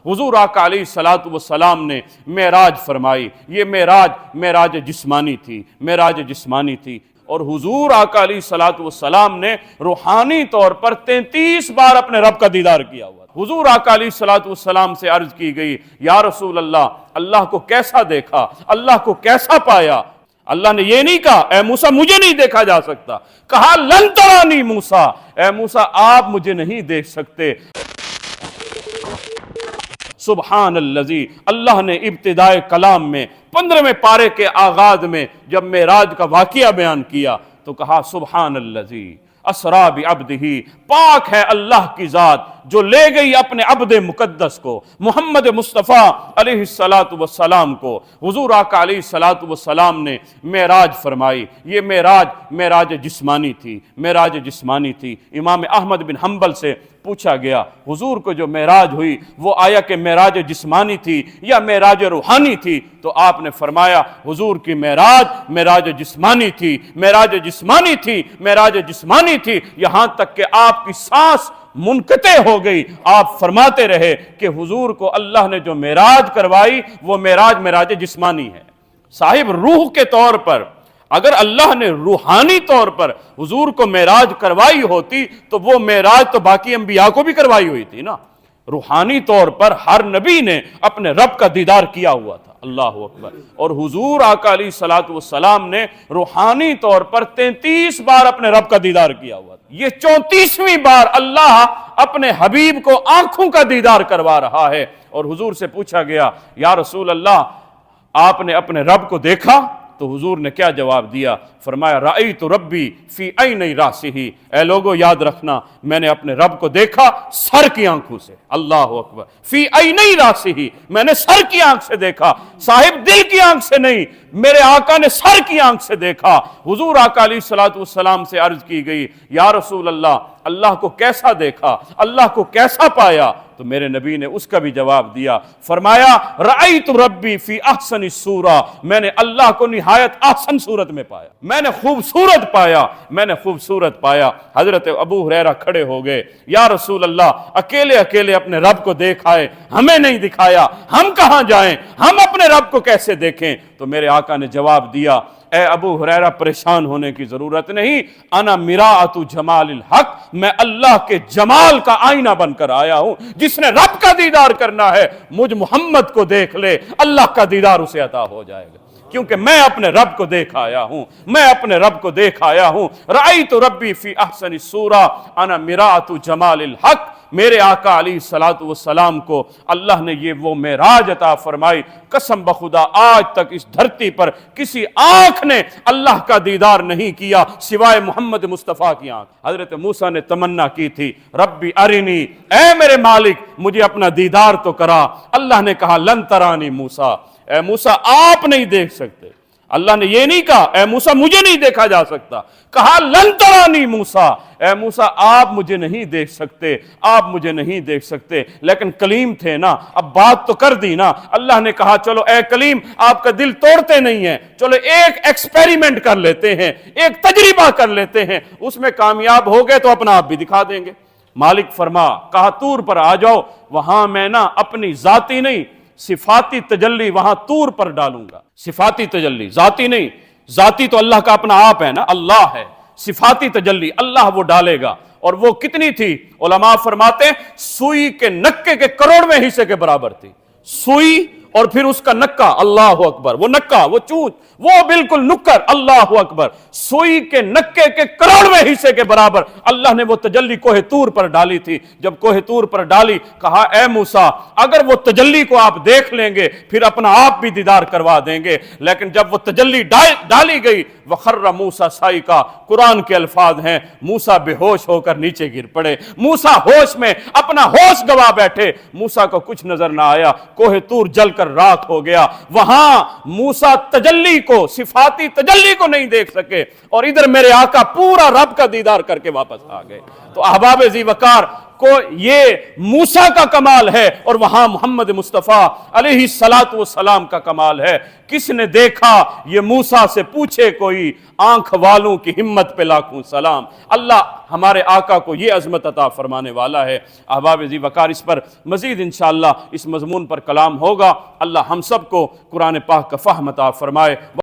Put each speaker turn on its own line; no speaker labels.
حضور آقا علیہ الصلوۃ والسلام نے معراج فرمائی. یہ معراج جسمانی تھی، معراج جسمانی تھی. اور حضور آقا علیہ الصلوۃ والسلام نے روحانی طور پر 33 بار اپنے رب کا دیدار کیا ہوا. حضور آقا علیہ الصلوۃ والسلام سے عرض کی گئی یا رسول اللہ، اللہ کو کیسا دیکھا، اللہ کو کیسا پایا؟ اللہ نے یہ نہیں کہا اے موسیٰ مجھے نہیں دیکھا جا سکتا، کہا لن ترانی موسیٰ، اے موسیٰ آپ مجھے نہیں دیکھ سکتے. سبحان الذی، اللہ نے ابتدائے کلام میں 15ویں پارے کے آغاز میں جب معراج کا واقعہ بیان کیا تو کہا سبحان الذی اسرا بعبدہ، پاک ہے اللہ کی ذات جو لے گئی اپنے عبد مقدس کو، محمد مصطفیٰ علیہ الصلوۃ والسلام کو. حضور آقا علیہ الصلوۃ والسلام نے معراج فرمائی. یہ معراج جسمانی تھی، معراج جسمانی تھی. امام احمد بن حنبل سے پوچھا گیا حضور کو جو معراج ہوئی وہ آیا کہ معراج جسمانی تھی یا معراج روحانی تھی؟ تو آپ نے فرمایا حضور کی معراج جسمانی تھی، معراج جسمانی تھی، معراج جسمانی تھی، یہاں تک کہ آپ کی سانس منقطع ہو گئی. آپ فرماتے رہے کہ حضور کو اللہ نے جو معراج کروائی وہ معراج جسمانی ہے. صاحب روح کے طور پر اگر اللہ نے روحانی طور پر حضور کو معراج کروائی ہوتی تو وہ معراج تو باقی انبیاء کو بھی کروائی ہوئی تھی نا. روحانی طور پر ہر نبی نے اپنے رب کا دیدار کیا ہوا تھا. اللہ اکبر. اور حضور آقا علیہ الصلوۃ والسلام نے روحانی طور پر 33 بار اپنے رب کا دیدار کیا ہوا تھا. یہ 34ویں بار اللہ اپنے حبیب کو آنکھوں کا دیدار کروا رہا ہے. اور حضور سے پوچھا گیا یا رسول اللہ آپ نے اپنے رب کو دیکھا؟ تو حضور نے کیا جواب دیا؟ فرمایا رأیت ربی فی عینی راسہ، اے لوگو یاد رکھنا میں نے اپنے رب کو دیکھا سر کی آنکھوں سے. اللہ اکبر. فی عینی راسہ، میں نے سر کی آنکھ سے دیکھا، صاحب دل کی آنکھ سے نہیں، میرے آقا نے سر کی آنکھ سے دیکھا. حضور آقا علیہ الصلوۃ والسلام سے عرض کی گئی یا رسول اللہ اللہ کو کیسا دیکھا، اللہ کو کیسا پایا؟ تو میرے نبی نے اس کا بھی جواب دیا. فرمایا رأیت ربی فی احسن الصورہ، میں نے اللہ کو نہایت احسن صورت میں پایا، میں نے خوبصورت پایا، میں نے خوبصورت پایا. حضرت ابو ہریرہ کھڑے ہو گئے یا رسول اللہ اکیلے اپنے رب کو دیکھ آئے، ہمیں نہیں دکھایا، ہم کہاں جائیں، ہم اپنے رب کو کیسے دیکھیں؟ تو میرے آقا نے جواب دیا اے ابو ہریرہ پریشان ہونے کی ضرورت نہیں، انا مراۃ جمال الحق، میں اللہ کے جمال کا آئینہ بن کر آیا ہوں. جس نے رب کا دیدار کرنا ہے مجھ محمد کو دیکھ لے، اللہ کا دیدار اسے عطا ہو جائے گا، کیونکہ میں اپنے رب کو دیکھ آیا ہوں، میں اپنے رب کو دیکھ آیا ہوں. رأیت ربی فی احسن الصورہ انا مراۃ جمال الحق. میرے آقا علیہ الصلوۃ والسلام کو اللہ نے یہ وہ معراج عطا فرمائی. قسم بخدا آج تک اس دھرتی پر کسی آنکھ نے اللہ کا دیدار نہیں کیا سوائے محمد مصطفیٰ کی آنکھ. حضرت موسیٰ نے تمنا کی تھی ربی ارنی، اے میرے مالک مجھے اپنا دیدار تو کرا. اللہ نے کہا لن ترانی موسیٰ، اے موسیٰ آپ نہیں دیکھ سکتے. اللہ نے یہ نہیں کہا اے موسیٰ مجھے نہیں دیکھا جا سکتا، کہا لن ترانی موسیٰ، اے موسیٰ آپ مجھے نہیں دیکھ سکتے، آپ مجھے نہیں دیکھ سکتے. لیکن کلیم تھے نا، اب بات تو کر دی نا. اللہ نے کہا چلو اے کلیم آپ کا دل توڑتے نہیں ہیں، چلو ایک ایکسپیریمنٹ کر لیتے ہیں، ایک تجربہ کر لیتے ہیں، اس میں کامیاب ہو گئے تو اپنا آپ بھی دکھا دیں گے. مالک فرما کہا طور پر آ جاؤ، وہاں میں نا اپنی ذاتی نہیں صفاتی تجلی وہاں طور پر ڈالوں گا. صفاتی تجلی، ذاتی نہیں، ذاتی تو اللہ کا اپنا آپ ہے نا، اللہ ہے. صفاتی تجلی اللہ وہ ڈالے گا. اور وہ کتنی تھی؟ علماء فرماتے ہیں سوئی کے نکے کے کروڑویں حصے کے برابر تھی. سوئی اور پھر اس کا نکا، اللہ اکبر، وہ نکا، وہ چونچ، وہ بالکل نکر، اللہ اکبر، سوئی کے نکے کے کروڑویں حصے کے برابر اللہ نے وہ تجلی کوہ طور پر ڈالی تھی. جب کوہ طور پر ڈالی کہا اے موسیٰ اگر وہ تجلی کو آپ دیکھ لیں گے پھر اپنا آپ بھی دیدار کروا دیں گے. لیکن جب وہ تجلی ڈالی گئی وَخَرَّ مُوسَىٰ صَعِقًا، قرآن کے الفاظ ہیں موسیٰ بے ہوش ہو کر نیچے گر پڑے. موسیٰ ہوش میں اپنا ہوش گوا بیٹھے، موسیٰ کو کچھ نظر نہ آیا، کوہ طور جل کر راکھ ہو گیا. وہاں موسیٰ تجلی کو، صفاتی تجلی کو نہیں دیکھ سکے، اور ادھر میرے آقا پورا رب کا دیدار کر کے واپس آ گئے. تو احباب ذی وقار کو یہ موسیٰ کا کمال ہے اور وہاں محمد مصطفیٰ علیہ الصلاۃ والسلام کا کمال ہے۔ کس نے دیکھا یہ موسیٰ سے پوچھے کوئی، آنکھ والوں کی ہمت پہ لاکھوں سلام۔ اللہ ہمارے آقا کو یہ عظمت عطا فرمانے والا ہے۔ احباب ذی وقار، اس پر مزید انشاءاللہ اس مضمون پر کلام ہوگا۔ اللہ ہم سب کو قرآن پاک کا فہم عطا فرمائے۔